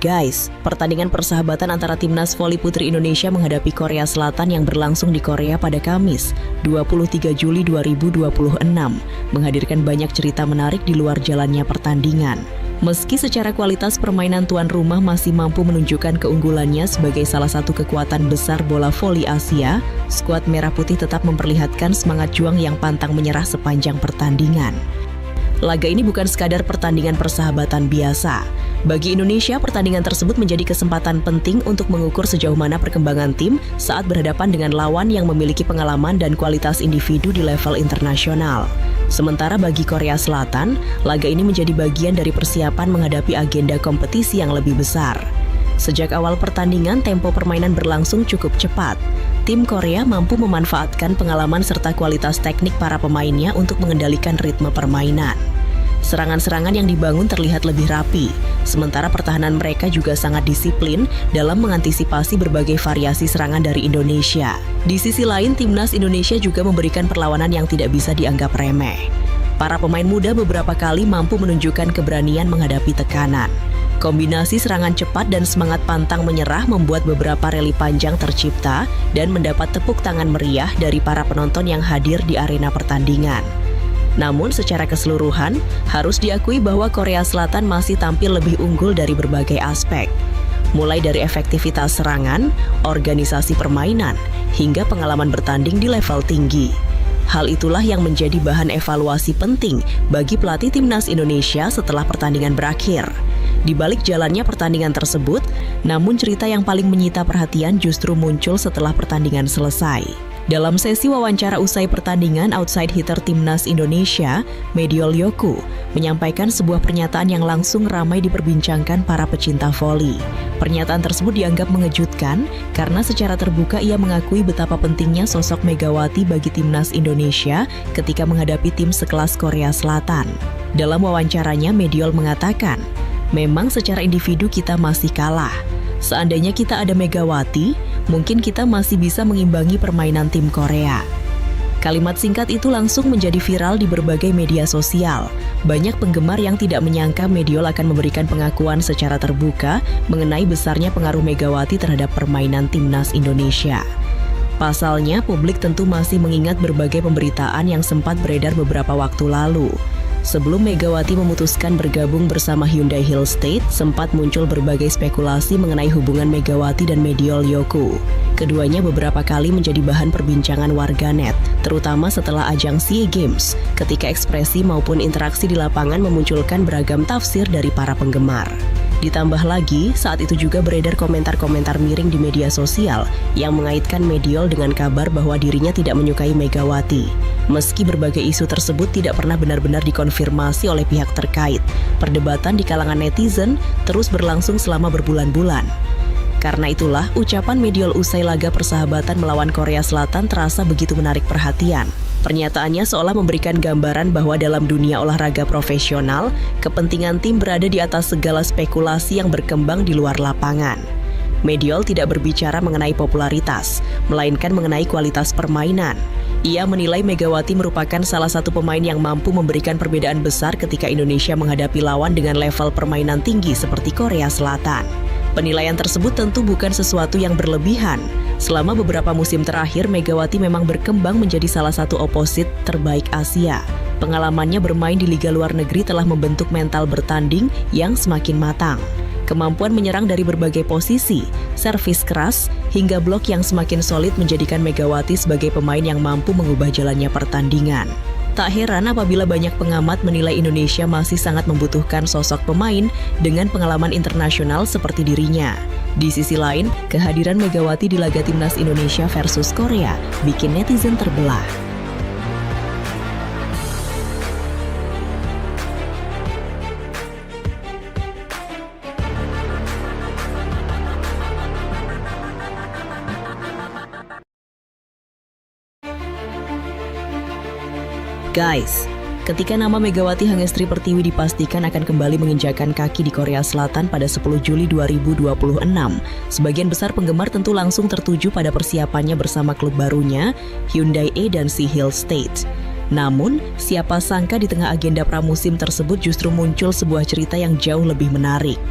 Guys, pertandingan persahabatan antara timnas voli putri Indonesia menghadapi Korea Selatan yang berlangsung di Korea pada Kamis, 23 Juli 2026, menghadirkan banyak cerita menarik di luar jalannya pertandingan. Meski secara kualitas permainan tuan rumah masih mampu menunjukkan keunggulannya sebagai salah satu kekuatan besar bola voli Asia, skuad Merah Putih tetap memperlihatkan semangat juang yang pantang menyerah sepanjang pertandingan. Laga ini bukan sekadar pertandingan persahabatan biasa. Bagi Indonesia, pertandingan tersebut menjadi kesempatan penting untuk mengukur sejauh mana perkembangan tim saat berhadapan dengan lawan yang memiliki pengalaman dan kualitas individu di level internasional. Sementara bagi Korea Selatan, laga ini menjadi bagian dari persiapan menghadapi agenda kompetisi yang lebih besar. Sejak awal pertandingan, tempo permainan berlangsung cukup cepat. Tim Korea mampu memanfaatkan pengalaman serta kualitas teknik para pemainnya untuk mengendalikan ritme permainan. Serangan-serangan yang dibangun terlihat lebih rapi, sementara pertahanan mereka juga sangat disiplin dalam mengantisipasi berbagai variasi serangan dari Indonesia. Di sisi lain, timnas Indonesia juga memberikan perlawanan yang tidak bisa dianggap remeh. Para pemain muda beberapa kali mampu menunjukkan keberanian menghadapi tekanan. Kombinasi serangan cepat dan semangat pantang menyerah membuat beberapa rally panjang tercipta dan mendapat tepuk tangan meriah dari para penonton yang hadir di arena pertandingan. Namun secara keseluruhan, harus diakui bahwa Korea Selatan masih tampil lebih unggul dari berbagai aspek. Mulai dari efektivitas serangan, organisasi permainan, hingga pengalaman bertanding di level tinggi. Hal itulah yang menjadi bahan evaluasi penting bagi pelatih timnas Indonesia setelah pertandingan berakhir. Di balik jalannya pertandingan tersebut, namun cerita yang paling menyita perhatian justru muncul setelah pertandingan selesai. Dalam sesi wawancara usai pertandingan, outside hitter timnas Indonesia, Mediol Yoku, menyampaikan sebuah pernyataan yang langsung ramai diperbincangkan para pecinta voli. Pernyataan tersebut dianggap mengejutkan karena secara terbuka ia mengakui betapa pentingnya sosok Megawati bagi timnas Indonesia ketika menghadapi tim sekelas Korea Selatan. Dalam wawancaranya, Mediol mengatakan, "Memang secara individu kita masih kalah. Seandainya kita ada Megawati, mungkin kita masih bisa mengimbangi permainan tim Korea." Kalimat singkat itu langsung menjadi viral di berbagai media sosial. Banyak penggemar yang tidak menyangka Mediol akan memberikan pengakuan secara terbuka mengenai besarnya pengaruh Megawati terhadap permainan timnas Indonesia. Pasalnya, publik tentu masih mengingat berbagai pemberitaan yang sempat beredar beberapa waktu lalu. Sebelum Megawati memutuskan bergabung bersama Hyundai Hill State, sempat muncul berbagai spekulasi mengenai hubungan Megawati dan Mediol Yoku. Keduanya beberapa kali menjadi bahan perbincangan warganet, terutama setelah ajang SEA Games, ketika ekspresi maupun interaksi di lapangan memunculkan beragam tafsir dari para penggemar. Ditambah lagi, saat itu juga beredar komentar-komentar miring di media sosial yang mengaitkan Mediol dengan kabar bahwa dirinya tidak menyukai Megawati. Meski berbagai isu tersebut tidak pernah benar-benar dikonfirmasi oleh pihak terkait, perdebatan di kalangan netizen terus berlangsung selama berbulan-bulan. Karena itulah, ucapan Mediol usai laga persahabatan melawan Korea Selatan terasa begitu menarik perhatian. Pernyataannya seolah memberikan gambaran bahwa dalam dunia olahraga profesional, kepentingan tim berada di atas segala spekulasi yang berkembang di luar lapangan. Mediol tidak berbicara mengenai popularitas, melainkan mengenai kualitas permainan. Ia menilai Megawati merupakan salah satu pemain yang mampu memberikan perbedaan besar ketika Indonesia menghadapi lawan dengan level permainan tinggi seperti Korea Selatan. Penilaian tersebut tentu bukan sesuatu yang berlebihan. Selama beberapa musim terakhir, Megawati memang berkembang menjadi salah satu oposit terbaik Asia. Pengalamannya bermain di liga luar negeri telah membentuk mental bertanding yang semakin matang. Kemampuan menyerang dari berbagai posisi, servis keras, hingga blok yang semakin solid menjadikan Megawati sebagai pemain yang mampu mengubah jalannya pertandingan. Tak heran apabila banyak pengamat menilai Indonesia masih sangat membutuhkan sosok pemain dengan pengalaman internasional seperti dirinya. Di sisi lain, kehadiran Megawati di laga timnas Indonesia versus Korea bikin netizen terbelah. Guys, ketika nama Megawati Hangestri Pertiwi dipastikan akan kembali menginjakan kaki di Korea Selatan pada 10 Juli 2026, sebagian besar penggemar tentu langsung tertuju pada persiapannya bersama klub barunya, Hyundai E dan SEA Hill State. Namun, siapa sangka di tengah agenda pramusim tersebut justru muncul sebuah cerita yang jauh lebih menarik.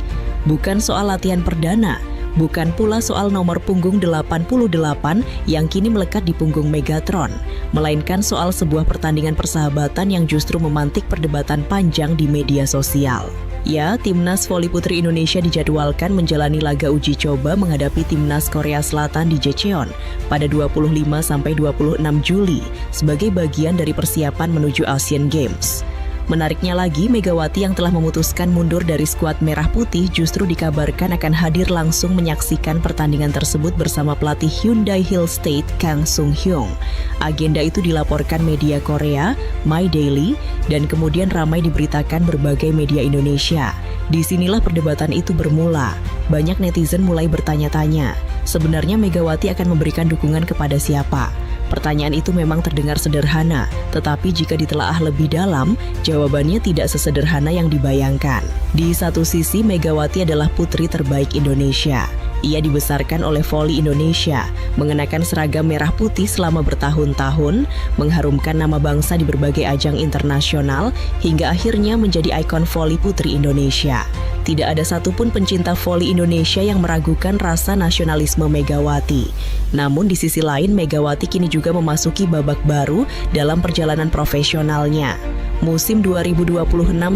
bukan soal latihan perdana, bukan pula soal nomor punggung 88 yang kini melekat di punggung Megatron, melainkan soal sebuah pertandingan persahabatan yang justru memantik perdebatan panjang di media sosial. Ya, Timnas Voli Putri Indonesia dijadwalkan menjalani laga uji coba menghadapi Timnas Korea Selatan di Jecheon pada 25-26 Juli sebagai bagian dari persiapan menuju Asian Games. Menariknya lagi, Megawati yang telah memutuskan mundur dari skuad Merah Putih justru dikabarkan akan hadir langsung menyaksikan pertandingan tersebut bersama pelatih Hyundai Hill State Kang Sung Hyung. Agenda itu dilaporkan media Korea, My Daily, dan kemudian ramai diberitakan berbagai media Indonesia. Disinilah perdebatan itu bermula. Banyak netizen mulai bertanya-tanya, sebenarnya Megawati akan memberikan dukungan kepada siapa? Pertanyaan itu memang terdengar sederhana, tetapi jika ditelaah lebih dalam, jawabannya tidak sesederhana yang dibayangkan. Di satu sisi, Megawati adalah putri terbaik Indonesia. Ia dibesarkan oleh Voli Indonesia, mengenakan seragam merah putih selama bertahun-tahun, mengharumkan nama bangsa di berbagai ajang internasional, hingga akhirnya menjadi ikon voli putri Indonesia. Tidak ada satupun pencinta voli Indonesia yang meragukan rasa nasionalisme Megawati. Namun di sisi lain, Megawati kini juga memasuki babak baru dalam perjalanan profesionalnya. Musim 2026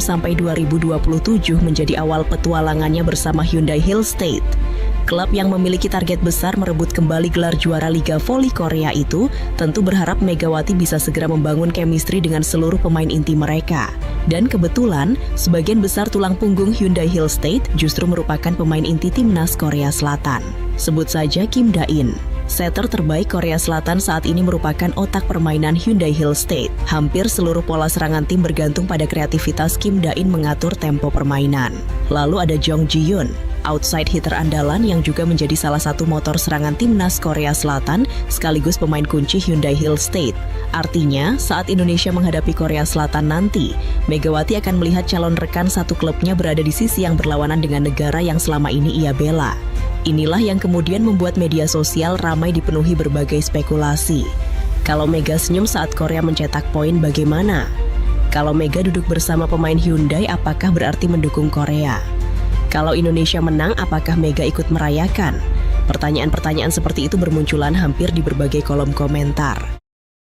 sampai 2027 menjadi awal petualangannya bersama Hyundai Hill State. Klub yang memiliki target besar merebut kembali gelar juara Liga Voli Korea itu tentu berharap Megawati bisa segera membangun chemistry dengan seluruh pemain inti mereka. Dan kebetulan, sebagian besar tulang punggung Hyundai Hill State justru merupakan pemain inti Timnas Korea Selatan. Sebut saja Kim Da-in. Setter terbaik Korea Selatan saat ini merupakan otak permainan Hyundai Hill State. Hampir seluruh pola serangan tim bergantung pada kreativitas Kim Da-in mengatur tempo permainan. Lalu ada Jong Ji-yoon, outside hitter andalan yang juga menjadi salah satu motor serangan Timnas Korea Selatan sekaligus pemain kunci Hyundai Hill State. Artinya, saat Indonesia menghadapi Korea Selatan nanti, Megawati akan melihat calon rekan satu klubnya berada di sisi yang berlawanan dengan negara yang selama ini ia bela. Inilah yang kemudian membuat media sosial ramai dipenuhi berbagai spekulasi. Kalau Mega senyum saat Korea mencetak poin bagaimana? Kalau Mega duduk bersama pemain Hyundai, apakah berarti mendukung Korea? Kalau Indonesia menang, apakah Mega ikut merayakan? Pertanyaan-pertanyaan seperti itu bermunculan hampir di berbagai kolom komentar.